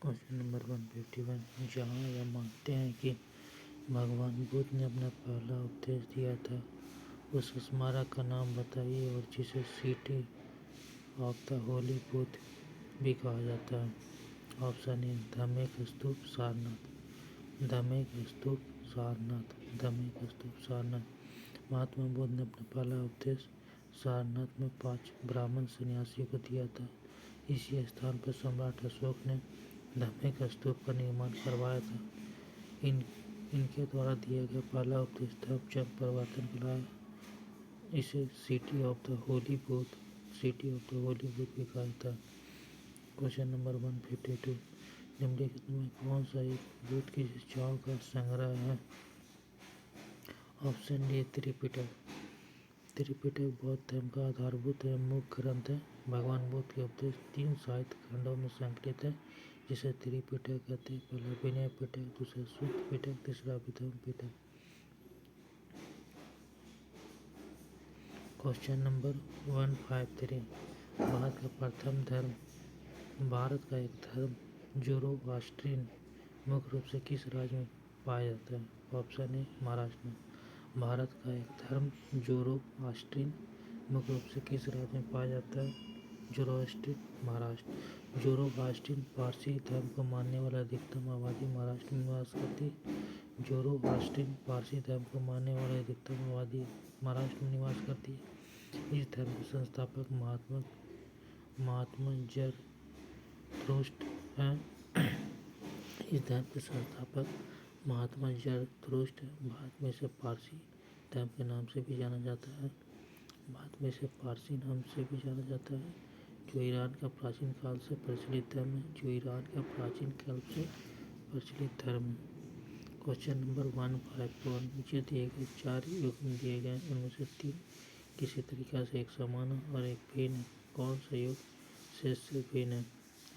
Question number 151। जहाँ यह मानते हैं कि भगवान बुद्ध ने अपना पहला उपदेश दिया था, उस स्मारक का नाम बताइए और जिसे city of the Holi Buddha भी कहा जाता है। ऑप्शन ए धम्मेक स्तूप सारनाथ। धम्मेक स्तूप सारनाथ। धम्मेक स्तूप सारनाथ। महात्मा बुद्ध ने अपना पहला उपदेश सारनाथ में 5 ब्राह्मण सन्यासियों को दिया था। इसी स्थान पर सम्राट अशोक ने धम्मेक स्तूप का निर्माण करवाया था। इनके द्वारा दिया गया पहला उपदेश धर्मचक्र परिवर्तन को लाया। इसे city of the Holi Buddha भी कहा था। Question number 152। निम्नलिखित में कौन सा एक बुद्ध की शिक्षाओं का संग्रह है? Option D Tripitaka. त्रिपिटक बौद्ध धर्म का आधारभूत एवं मुख्य ग्रंथ है। भगवान बुद्ध के उपदेश 3 साहित्य खंडों में संकलित है, जिसे त्रिपिटक कहते हैं। पहला विनय पिटक, दूसरा सूत्र पिटक, तीसरा अभिधम्म पिटक। Question number 153। भारत का एक धर्म ज़ोरोआस्ट्रियन मुख्य रूप से किस राज्य में पाया जाता है? ऑप्शन ए महाराष्ट्र में। भारत का एक धर्म ज़ोरोआस्ट्रियन मुख्य रूप से किस राज्य में पाया जाता है? ज़ोरोआस्ट्रियन महाराष्ट्र। ज़ोरोआस्ट्रियन पारसी धर्म को मानने वाला अधिकतम आबादी महाराष्ट्र में निवास करती है। ज़ोरोआस्ट्रियन पारसी धर्म को मानने वाली अधिकतम आबादी महाराष्ट्र में निवास करती है। इस धर्म के संस्थापक महात्मा ज़रथुष्ट्र हैं। इस धर्म के संस्थापक महात्मा ज़रथुष्ट्र भारत में इसे पारसी धर्म के नाम से भी जाना जाता है। भारत में इसे पारसी नाम से भी जाना जाता है, जो ईरान का प्राचीन काल से प्रचलित धर्म है। Question number 151। नीचे दिए गए 4 युग्म दिए गए, उनमें से 3 किसी तरीका से एक समान और एक भिन्न है। कौन सा युग शेष से भिन्न है?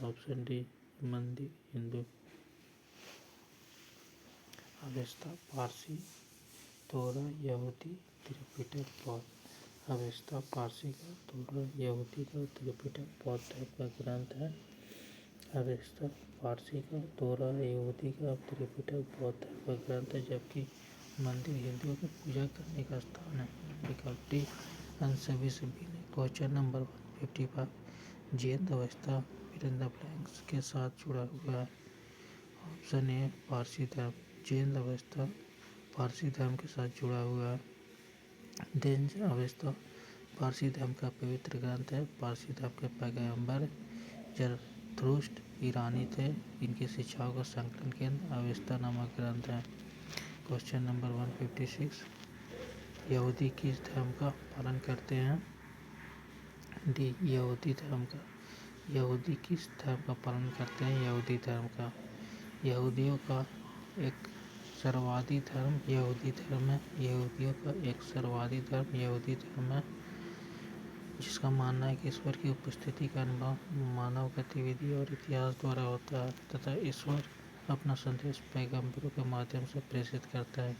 ऑप्शन डी मंदिर हिंदू। अवेस्ता पारसी, तोरा यहूदी, त्रिपिटक बौद्ध। अवेस्ता पारसी का, तोरा यहूदी का, त्रिपिटक बौद्ध धर्म का ग्रंथ है। अवेस्ता पारसी का, तोरा यहूदी का, त्रिपिटक बौद्ध धर्म का ग्रंथ है, जबकि मंदिर हिंदुओं की पूजा करने का स्थान है। विकल्प डी इन सभी से भिन्न है। Question number 155। जैन अवेस्ता फिर द ब्लैंक्स के साथ जुड़ा हुआ है। ऑप्शन ए पारसी धर्म। जैन अवेस्ता पारसी धर्म के साथ जुड़ा हुआ है। जैन अवेस्ता पारसी धर्म का पवित्र ग्रंथ है। पारसी धर्म के पैगंबर ज़रथुष्ट्र ईरानी थे। इनकी शिक्षाओं का संकलन केंद्र अवेस्ता नामक ग्रंथ है। Question number 156। यहूदी किस धर्म का पालन करते हैं? डी यहूदी धर्म का। यहूदी किस धर्म का पालन करते हैं? यहूदी धर्म का। यहूदियों का एक सर्ववादी धर्म यहूदी धर्म है। यहूदियों का एक सर्ववादी धर्म यहूदी धर्म है, जिसका मानना है कि ईश्वर की उपस्थिति का अनुभव मानव गतिविधि और इतिहास द्वारा होता है तथा ईश्वर अपना संदेश पैगंबरों के माध्यम से प्रेषित करता है।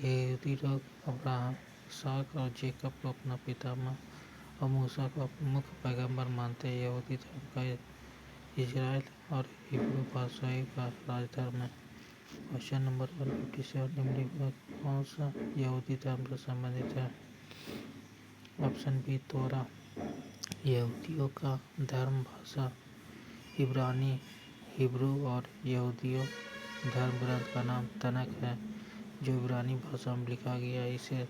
यहूदी लोग अब्राहम, इसहाक और जेकब को अपना पितामह और मूसा को मुख्य पैगंबर मानते हैं। यहूदी धर्म का इजराइल और हिब्रू भाषाई का राजधर्म है। Question number 157। निम्नलिखित में कौन सा यहूदी धर्म से संबंधित है? ऑप्शन बी तोरा। यहूदियों का धर्म भाषा इब्रानी, हिब्रू और यहूदियों धर्म ग्रंथ का नाम तनख है, जो इब्रानी भाषा में लिखा गया। इसे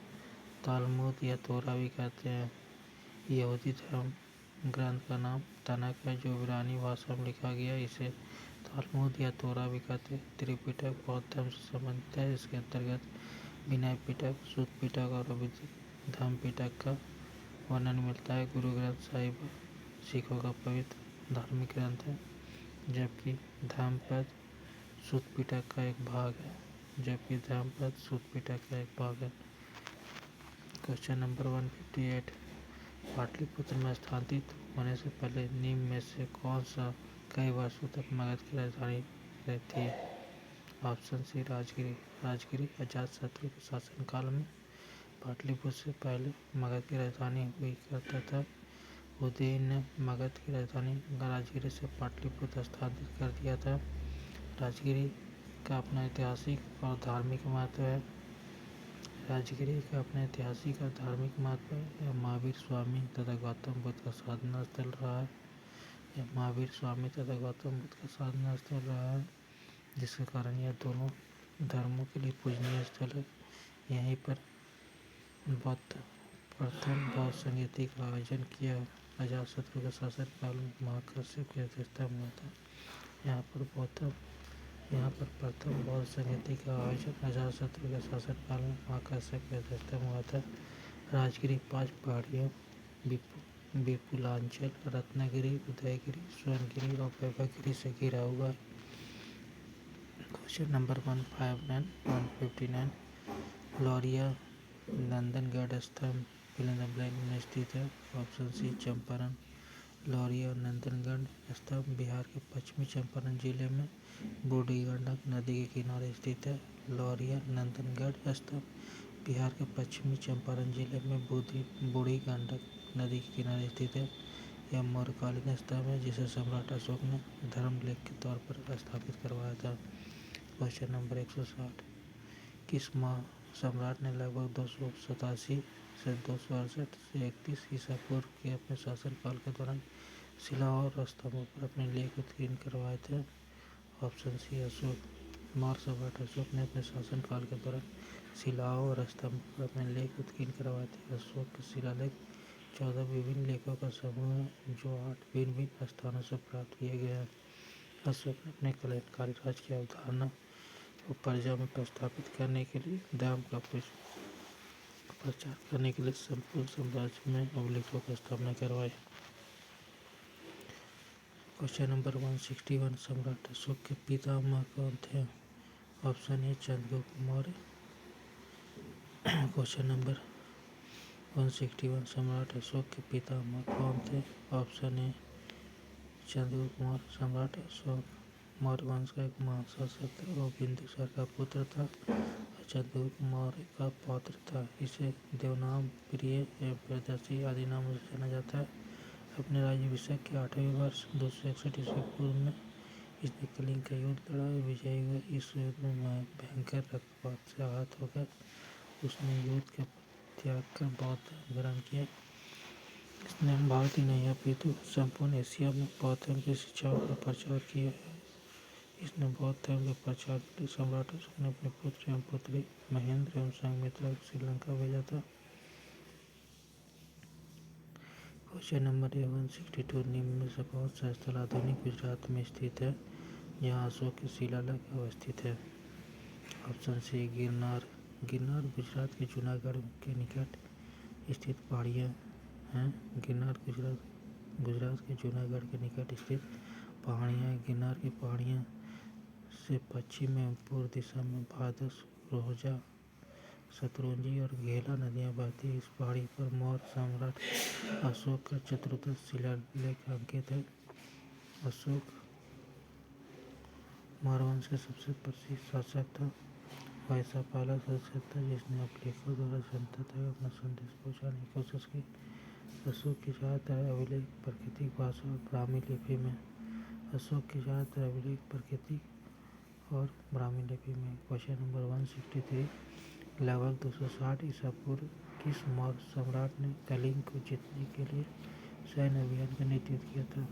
तालमुद या तोरा भी कहते हैं। यहूदी धर्म ग्रंथ का नाम तनख है, जो इब्रानी भाषा में लिखा गया। इसे तालमुद या तोरा भी कहते हैं। त्रिपिटक बौद्ध धर्म से संबंधित है। इसके अंतर्गत विनय पिटक, सूत्र पिटक और अभिधम्म पिटक का वर्णन मिलता है। गुरु ग्रंथ साहिब सिखों का पवित्र धार्मिक ग्रंथ है, जबकि धम्मपद सूत्र पिटक का एक भाग है। Question number 158। पाटलिपुत्र में स्थानांतरित होने से पहले निम्न में से कौन सा कई वर्षों तक मगध की राजधानी रहती है? ऑप्शन सी राजगिरी अजातशत्रु के शासनकाल में पाटलिपुत्र से पहले मगध की राजधानी हुई करता था। उदयन ने मगध की राजधानी राजगिरी से पाटलिपुत्र स्थानांतरित कर दिया था। राजगिरी का अपना ऐतिहासिक और धार्मिक महत्व है। राजगिरी का अपना ऐतिहासिक और धार्मिक महत्व है। यह महावीर स्वामी तथा गौतम बुद्ध का साधना स्थल रहा है। यह महावीर स्वामी तथा गौतम बुद्ध का साधना स्थल रहा है, जिसके कारण यह दोनों धर्मों के लिए पूजनीय स्थल है। यहीं पर प्रथम बौद्ध संगीति का आयोजन किया अजातशत्रु के शासनकाल में महाकश्यप की अध्यक्षता में हुआ था। यहाँ पर प्रथम बौद्ध संगीति का आयोजन अजातशत्रु के शासनकाल में महाकश्यप की अध्यक्षता में हुआ था। राजगिरी 5 पहाड़ियों विपुलांचल, रत्नगिरी, उदयगिरी, स्वर्णगिरी और वैभवगिरी से घिरा हुआ है। क्वेश्चन नंबर 159 लौरिया नंदनगढ़ स्तंभ फिल इन द ब्लैंक में स्थित है। Option C Champaran. लौरिया नंदनगढ़ स्तंभ बिहार के पश्चिमी चंपारण जिले में बूढ़ी गंडक नदी के किनारे स्थित है। लौरिया नंदनगढ़ स्तंभ बिहार के पश्चिमी चंपारण जिले में बूढ़ी गंडक नदी के किनारे स्थित है। यह मौर्यकालीन स्तंभ है जिसे सम्राट अशोक ने धर्मलेख के तौर पर स्थापित करवाया था। क्वेश्चन नंबर 160 किस सम्राट ने लगभग 287 से 268 से 31 ईसा पूर्व के अपने शासनकाल के दौरान शिलाओं और स्तंभों पर अपने लेख उत्कीर्ण करवाए थे? Option C Ashok. मौर्य सम्राट अशोक ने अपने शासनकाल के दौरान शिलाओं और स्तंभों पर अपने लेख उत्कीर्ण करवाए थे। अशोक के शिलालेख 14 विभिन्न लेखों का समूह है, जो 8 भिन्न भिन्न स्थानों से प्राप्त किए गए हैं। अशोक ने अपने कल्याणकारी राज्य की अवधारणा को प्रजा में प्रस्थापित करने के लिए धर्म का प्रचार करने के लिए संपूर्ण साम्राज्य में अभिलेखों की स्थापना करवाई। क्वेश्चन नंबर 161 सम्राट अशोक के पितामह कौन थे? Option A Chandragupta Maurya. Question number 161 सम्राट अशोक के पितामह कौन थे? Option A Chandragupta Maurya. सम्राट अशोक मौर्य वंश का एक महान शासक था। वो बिंदुसार का पुत्र था और चंद्रगुप्त मौर्य का पौत्र था। इसे देवनाम, प्रिय एवं प्रियदर्शी आदि नामों से जाना जाता है। अपने राज्याभिषेक के 8वें वर्ष 261 ईस्वी पूर्व में इसने कलिंग का युद्ध लड़ा और विजयी हुआ। इस युद्ध में भयंकर रक्तपात से आहत होकर उसने युद्ध के त्याग कर बौद्ध धर्म ग्रहण किया। इसने भारत ही नहीं अपितु संपूर्ण एशिया में बौद्ध धर्म की शिक्षाओं का प्रचार किया है। इसने बौद्ध धर्म के प्रचार के लिए सम्राट अशोक ने अपने पुत्र एवं पुत्री महेंद्र एवं संघमित्रा को श्रीलंका भेजा था। क्वेश्चन नंबर 162 निम्न में से कौन सा स्थल आधुनिक गुजरात में स्थित है जहाँ अशोक के शिलालेख अवस्थित है? Option C Girnar. गिरनार गुजरात के जूनागढ़ के निकट स्थित पहाड़ियाँ हैं। गिरनार गुजरात के जूनागढ़ के निकट स्थित पहाड़ियाँ। गिरनार की पहाड़ियों से पश्चिम एवं पूर्व दिशा में भादस, रोहजा, शत्रुंजी और घेला नदियाँ बहती हैं। इस पहाड़ी पर मौर्य सम्राट अशोक का चतुर्दश शिलालेख अंकित है। अशोक मौर्य वंश के सबसे प्रसिद्ध शासक था। वह ऐसा पहला शासक था जिसने अभिलेखों द्वारा जनता तक अपना संदेश पहुंचाने की कोशिश की। अशोक की ज़्यादातर अभिलेख प्राकृतिक भाषा और ब्राह्मी लिपि में। अशोक के ज़्यादातर अभिलेख प्राकृतिक और ब्राह्मी लिपि में। क्वेश्चन नंबर 163 लगभग 260 ईसा पूर्व किस मौर्य सम्राट ने कलिंग को जीतने के लिए सैन्य अभियान का नेतृत्व किया था?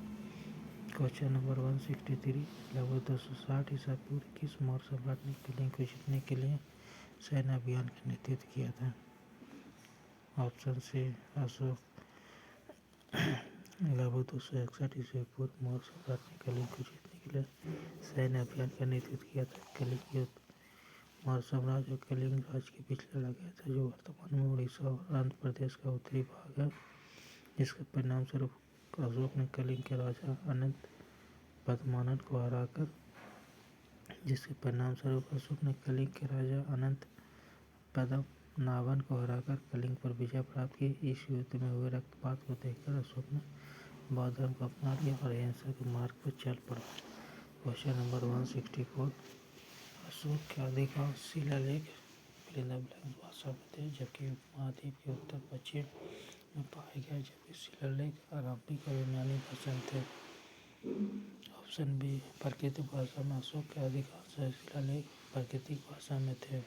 क्वेश्चन नंबर 163 लगभग 260 ईसा पूर्व किस मौर्य सम्राट ने कलिंग को जीतने के लिए सैन्य अभियान का नेतृत्व किया था? Option C Ashoka. लगभग 261 ईसा पूर्व मौर्य सम्राट ने कलिंग को जीतने के लिए सैन्य अभियान का नेतृत्व किया था। कलिंग युद्ध मौर्य साम्राज्य और कलिंग राज्य के बीच लड़ा गया था, जो वर्तमान में उड़ीसा और आंध्र प्रदेश का उत्तरी भाग है। जिसके परिणाम स्वरूप अशोक ने कलिंग के राजा अनंत पद्मानन को हराकर कलिंग पर विजय प्राप्त की। इस युद्ध में हुए रक्तपात को देखकर अशोक ने बौद्ध धर्म को अपना लिया और अहिंसा के मार्ग पर चल पड़ा। क्वेश्चन नंबर 164 अशोक के अधिकांश शिलालेख फिल इन द ब्लैंक्स भाषा में थे, जबकि उपमहाद्वीप के उत्तर पश्चिम में पाए गए जब शिलालेख आरंभिक और यूनानी भाषा थे। ऑप्शन बी, प्राकृतिक भाषा में अशोक के अधिकांश शिलालेख प्राकृतिक भाषा में थे।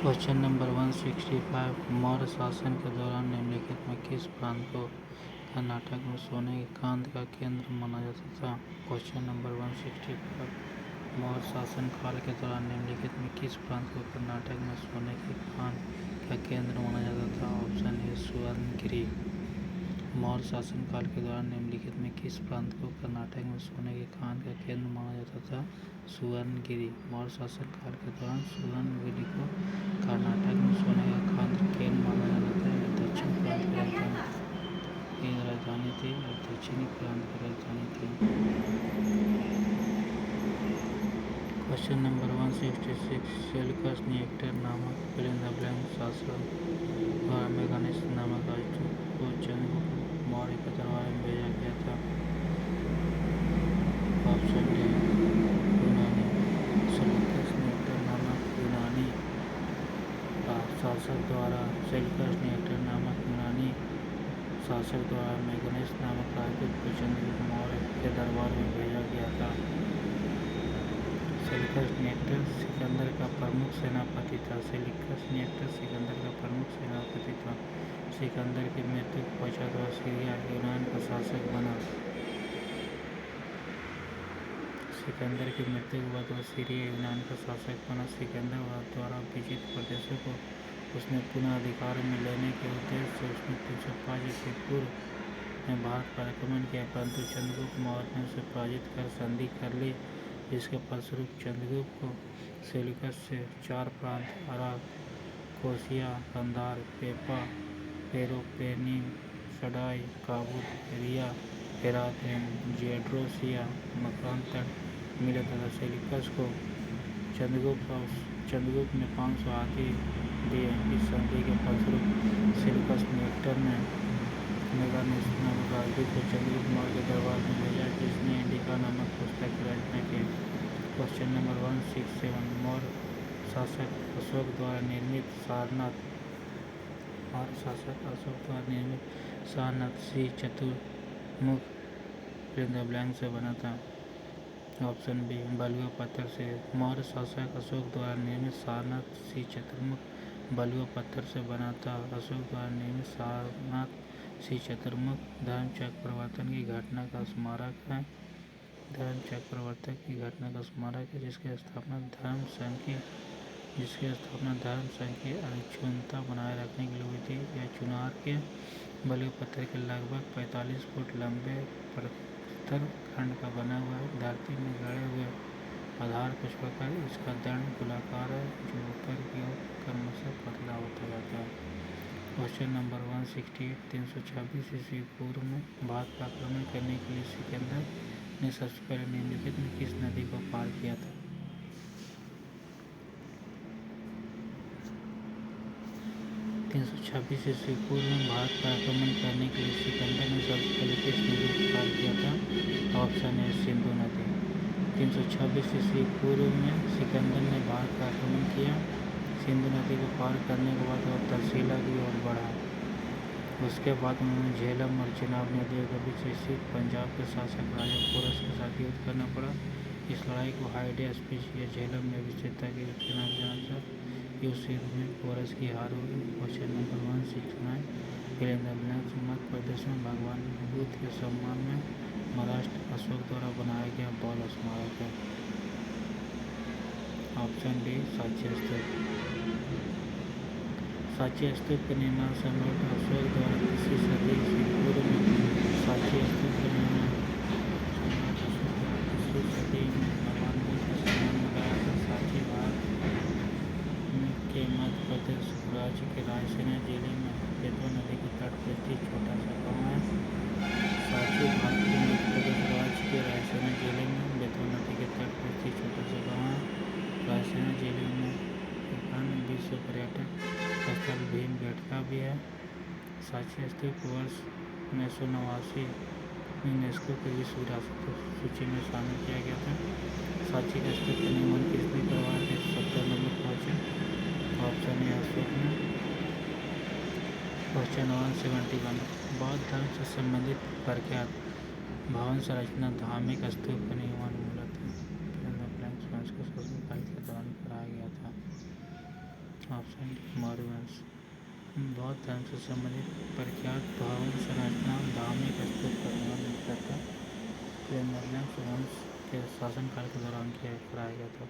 क्वेश्चन नंबर 165, मौर्य शासन के दौरान निम्नलिखित में किस प्रांत को कर्नाटक में सोने के खान का केंद्र माना जाता था? क्वेश्चन नंबर 165, मौर्य शासन काल के दौरान निम्नलिखित में किस प्रांत को कर्नाटक में सोने के खान का केंद्र माना जाता था? ऑप्शन ए, सुवर्णगिरी। मौर्य शासन काल के दौरान निम्नलिखित में किस प्रांत को कर्नाटक में सोने के खान का केंद्र माना जाता था? सुवर्णगिरी। मौर्य शासन काल के दौरान सुवर्णगिरी को कर्नाटक में सोने का खान केंद्र माना जाता है। दक्षिण प्रांत की राजधानी थी और दक्षिणी प्रांत की राजधानी थी। क्वेश्चन नंबर 166, सेल्यूकस निकेटर नामक फिल इन द ब्लैंक शासक द्वारा मेगानेस नामक राजदूत को चंद्रगुप्त मौर्य के दरबार में भेजा गया था। ऑप्शन डी, यूनानी। सेल्यूकस निकेटर नामक यूनानी शासक द्वारा मेगानेस नामक राजदूत को चंद्रगुप्त मौर्य के दरबार में भेजा गया था। सेल्यूकस निकेटर सिकंदर का प्रमुख सेनापति था। सिकंदर की मृत्यु के पश्चात वह सीरिया यूनान का शासक बना। सिकंदर द्वारा विजित प्रदेशों को उसने पुनः अधिकार में लेने के उद्देश्य से उसने 305 ईस्वी पूर्व में भारत पर आक्रमण किया, परंतु चंद्रगुप्त मौर्य ने उसे पराजित कर संधि कर ली, जिसके फलस्वरूप चंद्रगुप्त को सेल्यूकस से 4 प्रांत अराग, कोसिया, कंधार, पेपा, पेरोपेनीम, सडाई, काबुल, रिया, हेरात एवं जेड्रोसिया मकरांतक मिले तथा सेल्यूकस को चंद्रगुप्त ने 500 हाथी दिए। इस संधि के फलस्वरूप सेल्यूकस निकेटर ने मेगानेस नामक राजदूत को चंद्रगुप्त मौर्य के दरबार में भेजा, जिसने इंडिका नामक पुस्तक की रचना की। क्वेश्चन नंबर 167, मौर्य शासक अशोक द्वारा निर्मित सारनाथ श्री चतुर्मुख से बना था। ऑप्शन बी, बलुआ पत्थर से। मौर्य शासक अशोक द्वारा निर्मित सारनाथ श्री चतुर्मुख बलुआ पत्थर से बना था। अशोक द्वारा निर्मित सारनाथ श्री चतुर्मुख धर्मचक्र प्रवर्तन की घटना का स्मारक है। जिसकी स्थापना धर्म संघ की अक्षुण्णता बनाए रखने के लिए हुई थी। यह चुनार के बलुए पत्थर के लगभग 45 फुट लंबे प्रस्तर खंड का बना हुआ है। धरती में गड़े हुए आधार को छोड़कर इसका दंड गोलाकार है, जो ऊपर की ओर क्रमशः पतला होता जाता है। क्वेश्चन नंबर 168, 326 ईस्वी पूर्व में भारत पर आक्रमण करने के लिए सिकंदर ने सबसे पहले निम्नलिखित में किस नदी को पार किया था? 326 ईस्वी पूर्व में भारत पर आक्रमण करने के लिए सिकंदर ने सबसे पहले किस नदी को पार किया था? ऑप्शन ए, सिंधु नदी। 326 ईस्वी पूर्व में सिकंदर ने भारत पर आक्रमण किया। सिंधु नदी को पार करने के बाद वह तर्शीला की ओर बढ़ा। उसके बाद उन्होंने झेलम और चिनाब नदियों के बीच स्थित पंजाब के शासक राजा पोरस के साथ युद्ध करना पड़ा। इस लड़ाई को हाइडेस्पिस या झेलम में विजेता के युद्ध के नाम से जाना जाता है। इस युद्ध में पोरस की हार हुई। Question number 169, fill in the blanks. Madhya Pradesh में भगवान बुद्ध के सम्मान में महाराष्ट्र अशोक द्वारा बनाया गया बौद्ध स्मारक है। ऑप्शन डी, सांची स्तूप। सांची स्तूप के निर्माण सम्राट अशोक द्वारा 3वीं सदी ईस्वी पूर्व में सांची स्तूप का निर्माण सम्राट अशोक द्वारा 3वीं सदी में भगवान बुद्ध के सम्मान में लगाया था। सांची भारत के मध्य प्रदेश राज्य के रायसेन जिले में बेतवा नदी के तट पर स्थित छोटा सा गाँव है। सांची भारत के मध्य प्रदेश राज्य के रायसेन जिले में बेतवा नदी के तट पर स्थित छोटा सा गाँव है। रायसेन जिले में एक अन्य विश्व पर्यटक स्थल भीमबेटका भी है। सांची स्तूप वर्ष 1989 यूनेस्को की विश्व विरासत सूची में शामिल किया गया था। सांची का स्तूप का निर्माण किसने करवाया था? 70 number question. Option A Ashok ने। क्वेश्चन 171 बौद्ध धर्म से संबंधित प्रख्यात भवन संरचना धार्मिक स्तूप का निर्माण मूलतः फ्रांस के शासनकाल के दौरान कराया गया था। ऑप्शन डी मौर्य वंश। बौद्ध धर्म से संबंधित प्रख्यात भवन संरचना धार्मिक स्तूप का निर्माण मूलतः फ्रांस के शासनकाल के दौरान कराया गया था।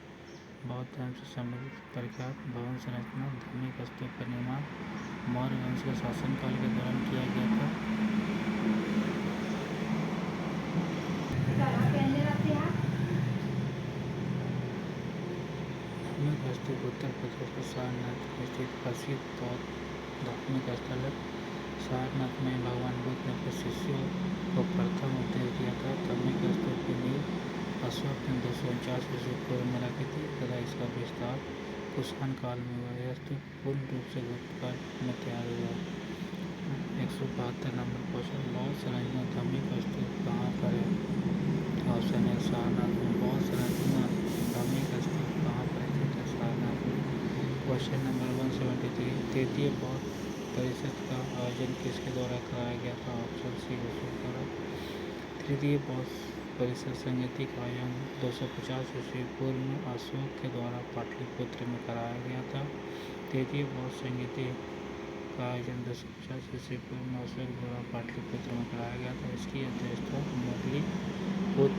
बौद्ध धर्म से संबंधित प्रख्यात भवन संरचना धार्मिक स्तूप का निर्माण मौर्य वंश के शासनकाल के दौरान किया गया था। धार्मिक स्तूप उत्तर प्रदेश के सारनाथ में स्थित प्रसिद्ध बौद्ध धार्मिक स्थल है। सारनाथ में भगवान बुद्ध ने अपने शिष्यों को प्रथम उपदेश दिया था। धार्मिक स्तूप की नींव अशोक ने 249 ईस्वी पूर्व में रखी थी तथा इसका विस्तार कुषाण काल में हुआ। यह स्तूप पूर्ण रूप से गुप्त काल में तैयार हुआ। 172 नंबर क्वेश्चन बौद्ध संरचना धार्मिक स्तूप कहाँ पर है? ऑप्शन है सारनाथ में। बौद्ध संरचना धार्मिक स्तूप कहाँ पर स्थित है? सारनाथ में। क्वेश्चन नंबर 173 तृतीय बौद्ध परिषद का आयोजन किसके द्वारा कराया गया था? ऑप्शन सी अशोक द्वारा। तृतीय बौद्ध परिषद समिति का आयोजन 250 ईस्वी पूर्व में अशोक के द्वारा पाटलिपुत्र में कराया गया था। तृतीय बौद्ध समिति का आयोजन 250 ईस्वी पूर्व में अशोक द्वारा पाटलिपुत्र में कराया गया था। इसकी अध्यक्षता मुरली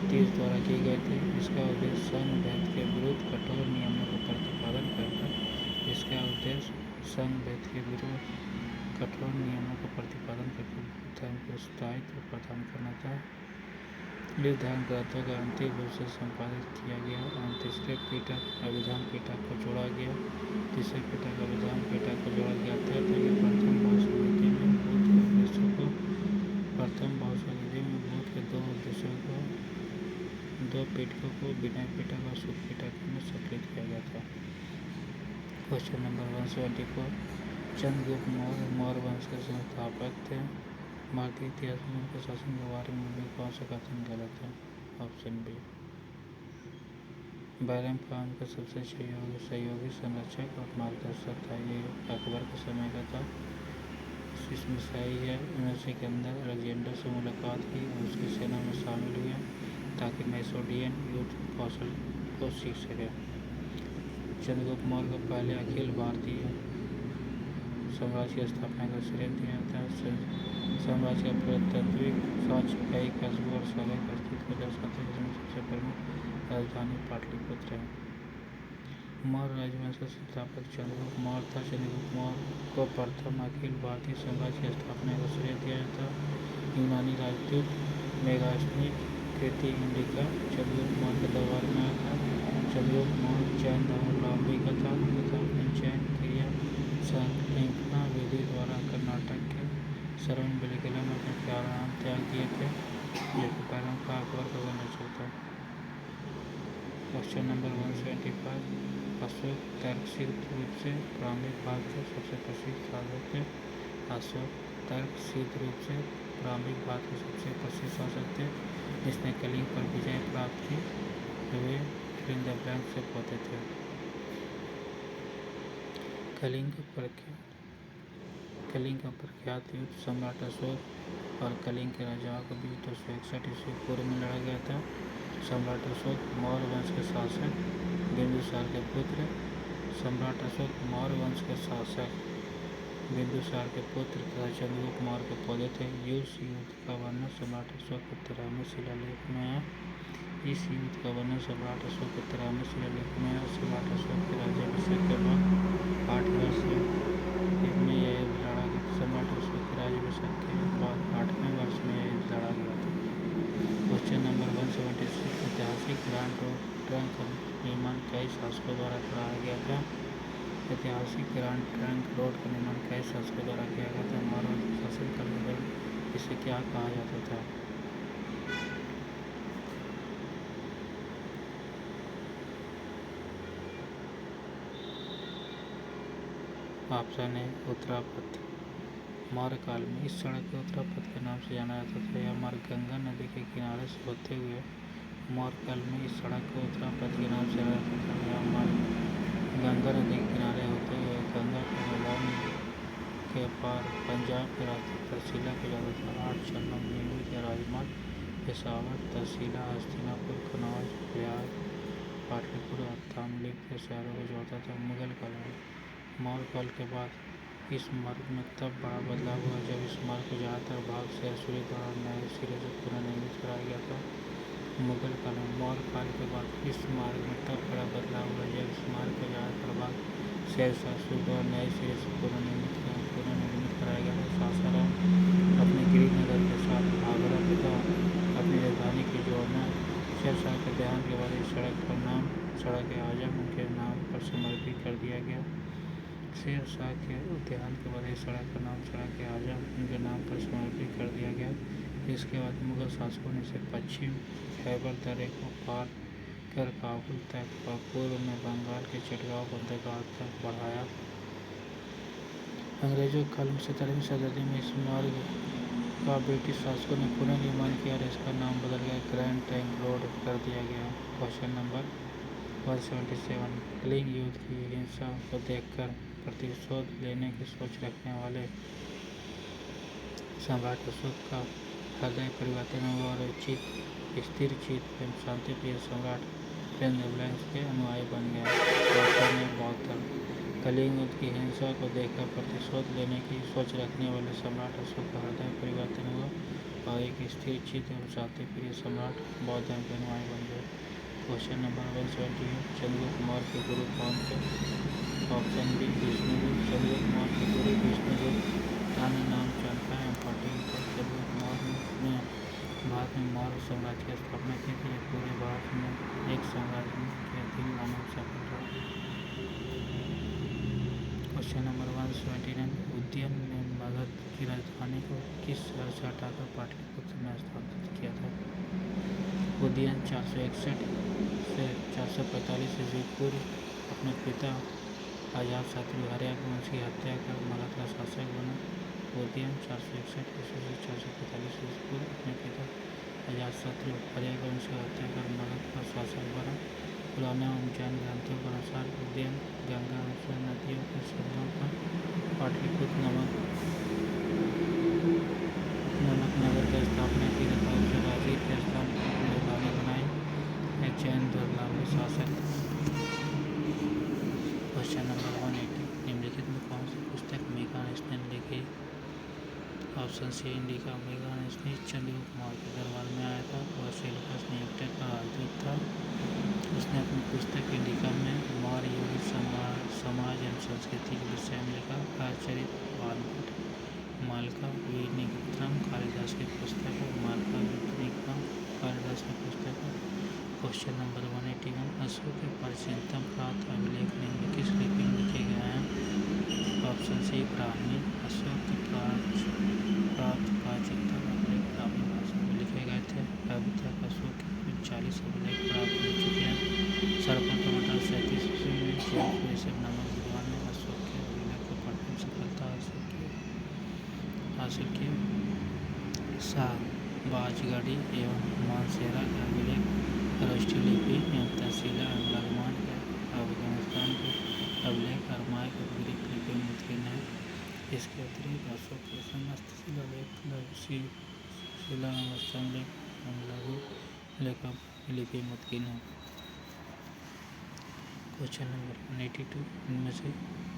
तीर्थ द्वारा की गई थी। इसका उद्देश्य संघ भेद के विरुद्ध कठोर नियमों का प्रतिपादन करना धर्म को स्थायित्व प्रदान करना था। इस धर्म ग्रंथों का अंतिम रूप से संपादित किया गया और तीसरे पिटक अभिधान पिटक को जोड़ा गया। तीसरे पिटक अभिधान पिटक को जोड़ा गया था। प्रथम बौद्ध समिति में बुद्ध के उपदेशों को दो पिटकों को विनय पिटक और सुख पिटक में संकलित किया गया था। क्वेश्चन नंबर 174 चंद्रगुप्त मौर्य वंश के संस्थापक थे। भारतीय इतिहास में उनके शासन के बारे में भी कौन सा कथन गलत है? ऑप्शन बी बैरम खान का सबसे सहयोगी संरक्षक और मार्गदर्शक था। ये अकबर के समय का था। इसमें सही है। यूनिवर्सिटी के अंदर अलेक्जेंडर से मुलाकात की और उसकी सेना में शामिल हुए ताकि मैसेडोनियन युद्ध कौशल को सीख सके। चंद्रगुप्त मौर्य को पहले अखिल भारतीय साम्राज्य की स्थापना का श्रेय दिया जाता है। साम्राज्य का पुरातात्विक साक्ष्य कई कस्बों और शहरों का अस्तित्व को दर्शाते हैं, जिसमें सबसे प्रमुख राजधानी पाटलिपुत्र है। मौर्य राजवंश का संस्थापक चंद्रगुप्त मौर्य था। चंद्रगुप्त मौर्य को प्रथम अखिल भारतीय साम्राज्य की स्थापना का श्रेय दिया जाता है। यूनानी राजदूत मेगास्थनीज कृति इंडिका चंद्रगुप्त मौर्य के दरबार में आया था। चंद्रगुप्त मौर्य जैन धर्मावलंबी का था तथा अपने जैन क्रिया संहिता विधि द्वारा कर्नाटक के श्रवणबेलगोला में अपने प्राण त्याग दिए थे, जो कि बैरम खान अकबर का वंशज था। क्वेश्चन नंबर 175 अशोक तर्कसिद्ध रूप से प्रारंभिक भारत के सबसे प्रसिद्ध शासक थे। अशोक तर्कसिद्ध रूप से प्रारंभिक भारत के सबसे प्रसिद्ध शासक थे, जिसने कलिंग पर विजय प्राप्त की। वे से पौधे थे। कलिंग का प्रख्यात युद्ध सम्राट अशोक और कलिंग के राजाओं के बीच 261 ईस्वी पूर्व में लड़ा गया था। सम्राट अशोक मौर्य वंश के शासक बिंदुसार के पुत्र तथा चंद्रगुप्त मौर्य के पौधे थे। इस युद्ध का वर्णन सम्राट अशोक के 13वें शिलालेख में है। सम्राट अशोक के राज्याभिषेक के बाद 8 वर्ष में यह युद्ध लड़ा गया। सम्राट अशोक के राज्याभिषेक के बाद 8वें वर्ष में यह युद्ध लड़ा गया था। क्वेश्चन नंबर 176 ऐतिहासिक ग्रांड ट्रंक का निर्माण कई शासकों द्वारा कराया गया था। ऐतिहासिक ग्रांड ट्रंक रोड का निर्माण कई शासकों द्वारा किया गया था। मौर्य शासनकाल के दौरान इसे क्या कहा जाता था? ऑप्शन है उत्तरापथ। मौर्य काल में इस सड़क को उत्तरा पथ के नाम से जाना जाता था। यह मार्ग गंगा नदी के किनारे से होते हुए मौर्य काल में इस सड़क को उत्तरा पथ के नाम से जाना जाता था। यह मार्ग गंगा नदी के किनारे होते हुए गंगा के मैदान के पार पंजाब के रास्ते तरसीला को जाता था। 8 चरणों में निर्मित यह राजमार्ग पेशावर, तरसीला, हस्तिनापुर, कन्नौज, प्रयाग, पाटलिपुत्र और तामलीग के शहरों को जोड़ता था। मुगल काल में मौर्य काल के बाद इस मार्ग में तब बड़ा बदलाव हुआ जब इस मार्ग को ज़्यादातर भाग शेर सूरी द्वारा नए सिरे से पुनर्निर्मित कराया गया था। मुगल काल में मौर्य काल के बाद इस मार्ग में तब बड़ा बदलाव हुआ जब इस मार्ग को ज़्यादातर भाग शेर सूरी द्वारा नए सिरे से पुनर्निर्मित कराया गया था। सासाराम अपने गिरिनगर के साथ आगरा तथा अपनी राजधानी के जोड़ना शेरशाह के देहांत के बाद इस सड़क का नाम सड़क-ए-आजम उनके नाम पर समर्पित कर दिया गया। शेरशाह के देहांत के बाद इस सड़क का नाम सड़क-ए-आजम उनके नाम पर समर्पित कर दिया गया। इसके बाद मुगल शासकों ने इसे पश्चिम खैबर दर्रे को पार कर काबुल तक और पूर्व में बंगाल के चटगांव बंदरगाह तक बढ़ाया। अंग्रेजों के काल में 17वीं शताब्दी में इस मार्ग का ब्रिटिश शासकों ने पुनर्निर्माण किया और इसका नाम बदलकर ग्रैंड ट्रंक रोड कर दिया गया। क्वेश्चन नंबर 177 कलिंग युद्ध की हिंसा को देखकर प्रतिशोध लेने की सोच रखने वाले सम्राट अशोक का हृदय परिवर्तन हुआ और स्थिर चित्त एवं शांतिप्रिय सम्राट प्रेमदेवलाइस के अनुयायी बन गया। बौद्ध धर्म कलिंग युद्ध की हिंसा को देखकर प्रतिशोध लेने की सोच रखने वाले सम्राट अशोक का हृदय परिवर्तन हुआ और एक स्थिर चित्त एवं शांतिप्रिय सम्राट बौद्ध धर्म के अनुयायी बन गए। क्वेश्चन नंबर 178 चंद्रगुप्त मौर्य के गुरु कौन थे? Option B Vishnugupta. चंद्रगुप्त मौर्य के गुरु विष्णुगुप्त अन्य नाम चाणक्य एवं पटेल थे। चंद्रगुप्त मौर्य ने भारत में मौर्य साम्राज्य की स्थापना की थी। पूरे भारत में एक साम्राज्य के अधीन लाना सफल रहा। क्वेश्चन नंबर 179 उदयन ने मगध की राजधानी को किस शहर से हटाकर पाटलिपुत्र में स्थानांतरित किया था? उदयन 461 से 445 ईस्वी पूर्व अपने पिता अजातशत्रु हर्यवंश की हत्या कर मगध का शासक बना। उदयन 461 ईस्वी से 445 ईस्वी पूर्व अपने पिता अजातशत्रु हर्यवंश की हत्या कर मगध का शासक बना। पुराने एवं जैन ग्रंथों के अनुसार उदयन गंगा एवं सरयू नदियों के संगम पर पाटलिपुत्र नामक नगर की स्थापना की तथा उसे राजगीर के स्थान पर अपनी राजधानी बनाई। एक जैन दुर्लभ शासक। क्वेश्चन नंबर 180 निम्नलिखित में कौन सी पुस्तक मेगानस ने लिखी? Option C Indica. Megasthenes Chandragupta Maurya के दरबार में आया था। वह सेल्यूकस नियुक्त का राजदूत था। उसने अपनी पुस्तक इंडिका में मौर्य युग समाज एवं संस्कृति के विषय में लिखा। हरचरित वानपट मालका विनिक्रम कालिदास की पुस्तक है। मालका विनिक्रम कालिदास की पुस्तक है। क्वेश्चन नंबर 181 अशोक के प्राचीनतम प्राप्त अभिलेख निम्न किस लिपि में लिखे गए हैं? Option C Brahmi. अशोक के प्राप्त प्राचीनतम अभिलेख ब्राह्मी भाषा में लिखे गए थे। अभी तक अशोक के 40 अभिलेख प्राप्त हो चुके हैं। सर्वप्रथम 1837 ईस्वी में जयपुर से नामक विद्वान ने अशोक के अभिलेख को पढ़ने में सफलता हासिल की। शाहबाजगढ़ी एवं मानसेरा के अभिलेख, खरोष्ठी लिपि एवं तहसीला एवं लघुमान के अफगानिस्तान के अभिलेख अरमाइक और ग्रीक लिपि में उत्कीर्ण है। इसके अतिरिक्त अशोक के समस्त शिलालेख शिला एवं स्तंभलेख एवं लघु लेख लिपि में उत्कीर्ण है। क्वेश्चन नंबर 182 इनमें से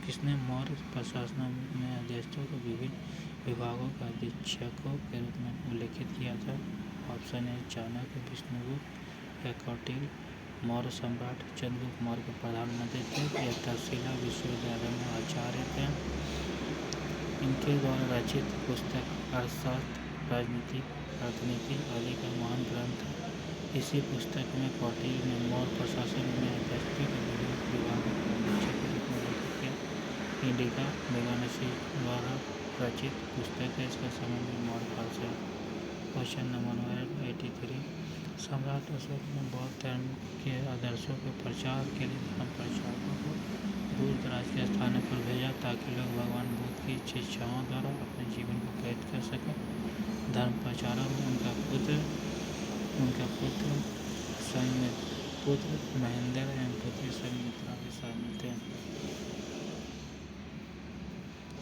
किसने मौर्य प्रशासन में अध्यक्षों को विभिन्न विभागों के अधीक्षकों के रूप में उल्लेखित किया था? ऑप्शन ए चाणक्य, विष्णुगुप्त या कौटिल्य। मौर्य सम्राट चंद्रगुप्त मौर्य के प्रधानमंत्री थे। यह तक्षशिला विश्वविद्यालय में आचार्य थे। इनके द्वारा रचित पुस्तक अर्थशास्त्र, राजनीति आदि का महान ग्रंथ है। इसी पुस्तक में कौटिल्य ने मौर्य प्रशासन में अध्यक्षों के विभिन्न विभागों के अधीक्षक के रूप में उल्लेख किया। इंडिका मेगानस द्वारा रचित पुस्तक है। इसका संबंध मौर्य काल से। क्वेश्चन नंबर 183 सम्राट अशोक ने बौद्ध धर्म के आदर्शों के प्रचार के लिए धर्म प्रचारकों को दूर दराज के स्थानों पर भेजा ताकि लोग भगवान बुद्ध की शिक्षाओं द्वारा अपने अपने जीवन को प्रेरित कर सके। धर्म प्रचारक में उनका पुत्र महेंद्र एवं पुत्री संमित्रा भी शामिल थे।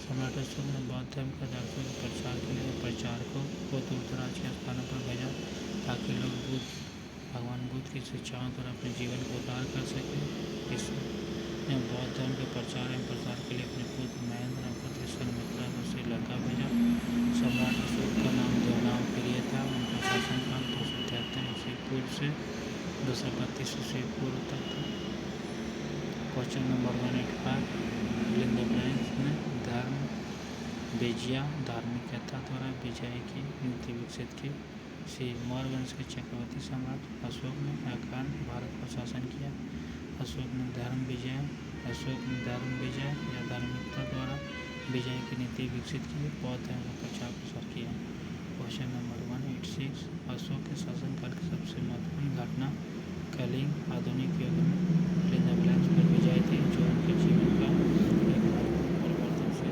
सम्राट अशोक ने बौद्ध धर्म के आदर्शों के प्रचार के लिए प्रचारकों को दूर दराज के स्थानों पर भेजा ताकि लोग भगवान बुद्ध की शिक्षाओं द्वारा अपने जीवन को उद्धार कर सके। इसने बौद्ध धर्म के प्रचार एवं प्रसार के लिए अपने पुत्र महेंद्र एवं पुत्री संमित्रा को श्रीलंका भेजा। सम्राट अशोक का नाम देवनाम प्रिय था। उनका शासनकाल 273 ईस्वी पूर्व से 232 ईस्वी पूर्व तक था। Question number 185 fill in the blanks ने धर्म विजया धार्मिकता द्वारा विजय की नीति विकसित की। मौर्य वंश के चक्रवर्ती सम्राट अशोक ने अखंड भारत पर शासन किया। अशोक ने धर्म विजय या धार्मिकता द्वारा विजय की नीति विकसित की। बौद्ध धर्म का प्रचार प्रसार किया। क्वेश्चन नंबर 186 अशोक के शासनकाल की सबसे महत्वपूर्ण घटना कलिंग आधुनिक युग में फिल इन द ब्लैंक्स पर विजय थी जो उनके जीवन का एक महत्वपूर्ण परिवर्तन से।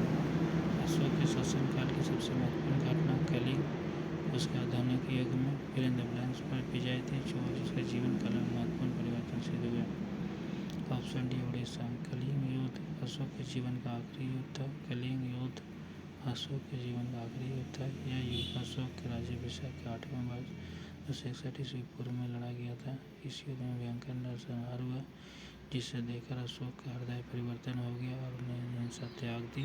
अशोक के शासनकाल की सबसे महत्वपूर्ण घटना कलिंग उसके आधुनिक युग में फिल इन द ब्लैंक्स पर विजय थी जो उसके जीवन का महत्वपूर्ण परिवर्तन सिद्ध हुआ। Option D Orissa. कलिंग युद्ध अशोक के जीवन का आखिरी युद्ध था। कलिंग युद्ध अशोक के जीवन का आखिरी युद्ध था। यह युद्ध अशोक के राज्याभिषेक के 8वें वर्ष 261 ईस्वी पूर्व में लड़ा गया था। इस युद्ध में भयंकर नरसंहार हुआ जिसे देखकर अशोक का हृदय परिवर्तन हो गया और उन्होंने हिंसा त्याग दी।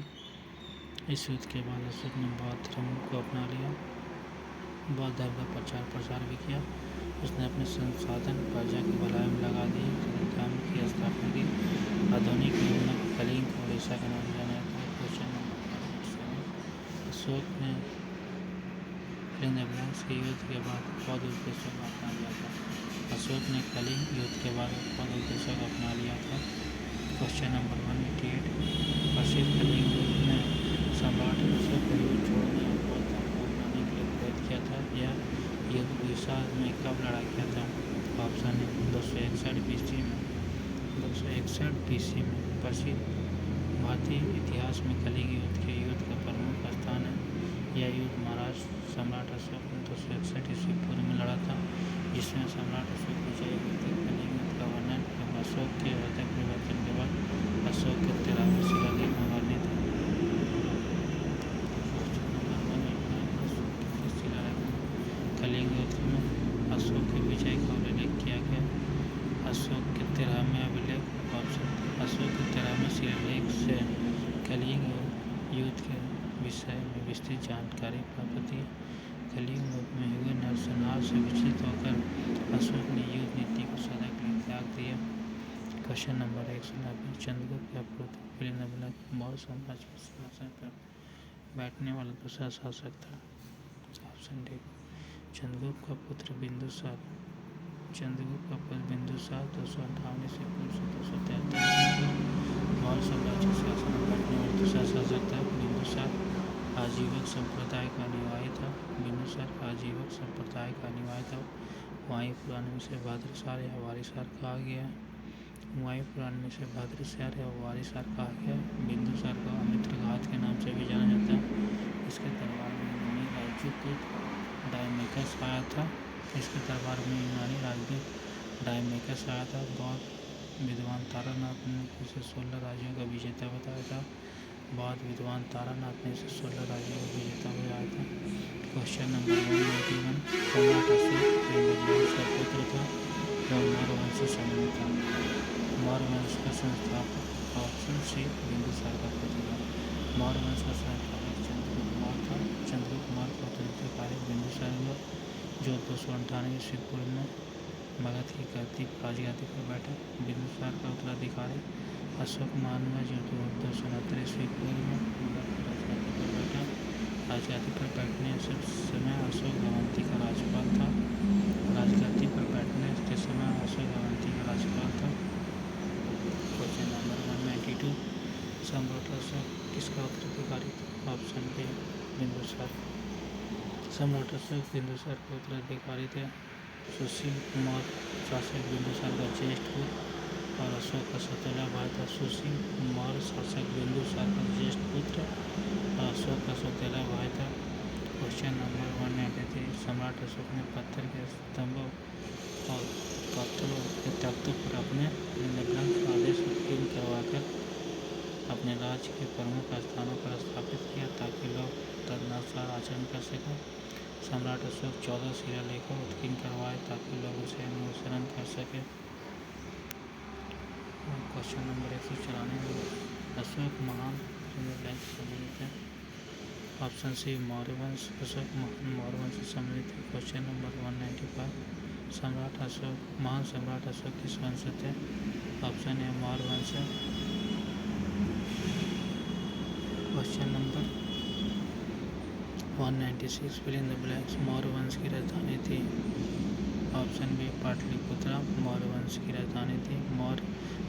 इस युद्ध के बाद अशोक ने बौद्ध धर्म को अपना लिया। बौद्ध धर्म का प्रचार प्रसार भी किया। उसने अपने संसाधन प्रजा की भलाई में लगा दिए। धर्म की स्थापना की। आधुनिक युग में कलिंग को उड़ीसा के नाम जाना जाता है। क्वेश्चन नंबर अशोक ने फिल इन द ब्लैंक्स के युद्ध के बाद बौद्ध उद्देश्यों को अपना लिया था। अशोक ने कलिंग युद्ध के बाद बौद्ध उद्देश्यों को अपना लिया था। क्वेश्चन नंबर 188 प्रसिद्ध कलिंग युद्ध में सम्राट अशोक को युद्ध छोड़ने और बौद्ध धर्म को अपनाने के लिए प्रेरित किया था। यह युद्ध उड़ीसा में कब लड़ा गया था? ऑप्शन है 261 BC में। प्रसिद्ध भारतीय इतिहास में कलिंग युद्ध का प्रमुख स्थान है। यह युद्ध महाराष्ट्र सम्राट अशोक ने 261 ईस्वी पूर्व में लड़ा था जिसमें सम्राट अशोक विजयी हुए थे। कलिंग युद्ध का वर्णन एवं अशोक के हृदय परिवर्तन के बाद अशोक के 13वें शिलालेख में वर्णित है। कलिंग युद्ध में अशोक के विजय का उल्लेख किया गया। अशोक के 13वें अभिलेख ऑप्शन अशोक के 13वें शिलालेख से कलिंग युद्ध के विषय में विस्तृत जानकारी प्राप्त होती है। कलिंग युद्ध में हुए नरसंहार से विचलित होकर अशोक ने युद्ध नीति को सदा के लिए त्याग दिया। क्वेश्चन नंबर 190 चंद्रगुप्त का पुत्र fill in the blanks Maurya साम्राज्य के सिंहासन पर बैठने वाला दूसरा शासक था। ऑप्शन डी चंद्रगुप्त का पुत्र बिंदुसार। चंद्रगुप्त का पुत्र बिंदुसार 258 ईस्वी पूर्व से 273 मौर्य साम्राज्य के शासन में बैठने वाला दूसरा शासक था। बिंदुसार आजीवक संप्रदाय का अनुयायी था। वायु पुराण में से भाद्रसार या वारिसार कहा गया। बिंदुसार को अमित्रघात के नाम से भी जाना जाता है। इसके दरबार में यूनानी राजदूत डायमेकस आया था। बौद्ध विद्वान तारानाथ ने इसे 16 राज्यों का विजेता बताया था। क्वेश्चन नंबर 191 सम्राट अशोक का पुत्र था जो मौर्य वंश से संबंधित था। मौर्य वंश का संस्थापक ऑप्शन सी बिंदुसार का पुत्र था। मौर्य वंश का संस्थापक चंद्रगुप्त मौर्य था। चंद्रगुप्त मौर्य का उत्तराधिकारी बिंदुसार हुआ जो 298 ईस्वी पूर्व में मगध की राजगादी पर बैठा। बिंदुसार का उत्तराधिकारी अशोक महान हुआ जो 269 ईस्वी पूर्व में मगध की राजगादी पर बैठा। राजगादी पर बैठने से समय अशोक अवंती का राज्यपाल था। क्वेश्चन नंबर 192 सम्राट अशोक किसका उत्तराधिकारी था? Option A Bindusara. सम्राट अशोक बिंदुसार के उत्तराधिकारी थे। सुशील मौर्य शासक बिंदुसार का ज्येष्ठ पुत्र और अशोक का सौतेला भाई था सुसी। मौर्य शासक बिंदुसार का ज्येष्ठ पुत्र और अशोक का सौतेला भाई था। Question number 193। सम्राट अशोक ने पत्थर के स्तंभों और पत्थरों के तख्तों पर अपने ग्रंथ आदेश उत्कीर्ण करवाकर अपने राज्य के प्रमुख स्थानों पर स्थापित किया ताकि लोग तदनुसार आचरण कर सकें। सम्राट अशोक 14 शिलालेखों उत्कीर्ण करवाए ताकि लोग उसे अनुसरण कर सकें। Question number 194। अशोक महान संबंधित है। ऑप्शन सी मौर्य वंश। अशोक महान मौर्य वंश से संबंधित है। Question number 195। सम्राट अशोक महान सम्राट अशोक किस वंश से थे? ऑप्शन ए मौर्य वंश है। Question number 196। Fill in the blanks. Maurya वंश की राजधानी थी। ऑप्शन बी पाटलिपुत्रा मौर्य वंश की राजधानी थी। मौर्य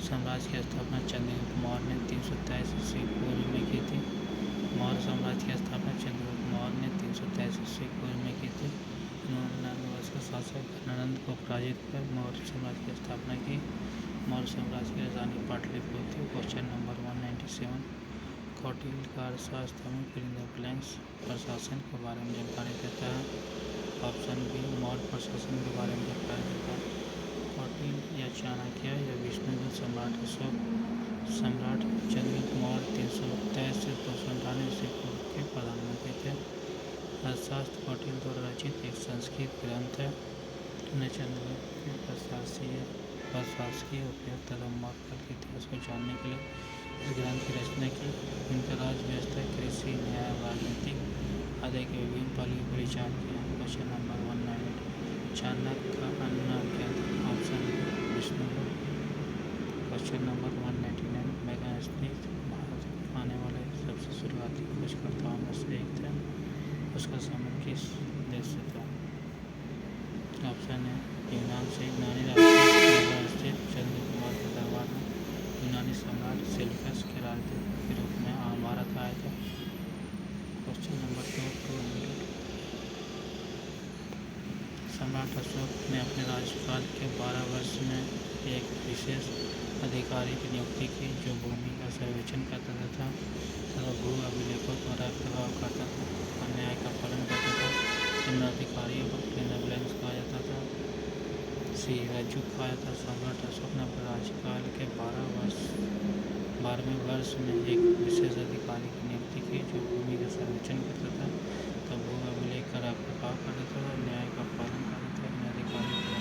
साम्राज्य की स्थापना चंद्रगुप्त मौर्य ने 323 ईस्वी पूर्व में की थी। मौर्य साम्राज्य की स्थापना चंद्रगुप्त मौर्य ने 323 ईस्वी पूर्व में की थी। उन्होंने नंद वंश के शासक घनानंद को पराजित कर मौर्य साम्राज्य की स्थापना की। मौर्य साम्राज्य की राजधानी पाटलिपुत्र थी। Question number 197। कौटिल्य का अर्थशास्त्र में फिल इन द ब्लैंक्स प्रशासन के बारे में जानकारी देता है। ऑप्शन बी मौर्य प्रशासन के बारे में जानकारी देता है। कौटिल्य या चाणक्य या विष्णुगुप्त सम्राट अशोक सम्राट चंद्रगुप्त मौर्य 323 से 298 ईस्वी पूर्व के प्रधानमंत्री थे। अर्थशास्त्र कौटिल्य द्वारा रचित एक संस्कृत ग्रंथ है। उन्हें चंद्रगुप्त के प्रशासकीय उपयोग तथा मौर्य काल के इतिहास को जानने के लिए इस ग्रंथ की रचना की। उनका राज्य व्यवस्था, कृषि, न्याय और राजनीतिक आदि के विभिन्न पहलुओं पर विचार किया। Question number 198। चाणक्य का अन्य नाम क्या था? Option B Vishnugupta. Question number 199। Megasthenes Bharat आने वाले सबसे शुरुआती खोजकर्ताओं में से एक थे। उसका संबंध किस देश से था? ऑप्शन है यूनान से। यूनानी राजधानी स्थित चंद्रगुप्त मौर्य के दरबार में यूनानी सम्राट सेल्यूकस के राजदूत के रूप में भारत आए थे। Question number 2। सम्राट अशोक ने अपने राज्यकाल के 12 वर्ष में एक विशेष अधिकारी की नियुक्ति की जो भूमि का सर्वेक्षण करता था तथा भू अभिलेखों पर रखरखाव करता था और न्याय का पालन करता था। इन अधिकारियों को फिल इन द ब्लैंक्स कहा जाता था। सी रज्जु कहा जाता। सम्राट अशोक ने अपने राज्यकाल के 12वें वर्ष में एक विशेष अधिकारी की नियुक्ति की जो भूमि का सर्वेक्षण करता था तथा भू अभिलेख का रखरखाव करता था और न्याय का पालन करता था। इन अधिकारियों को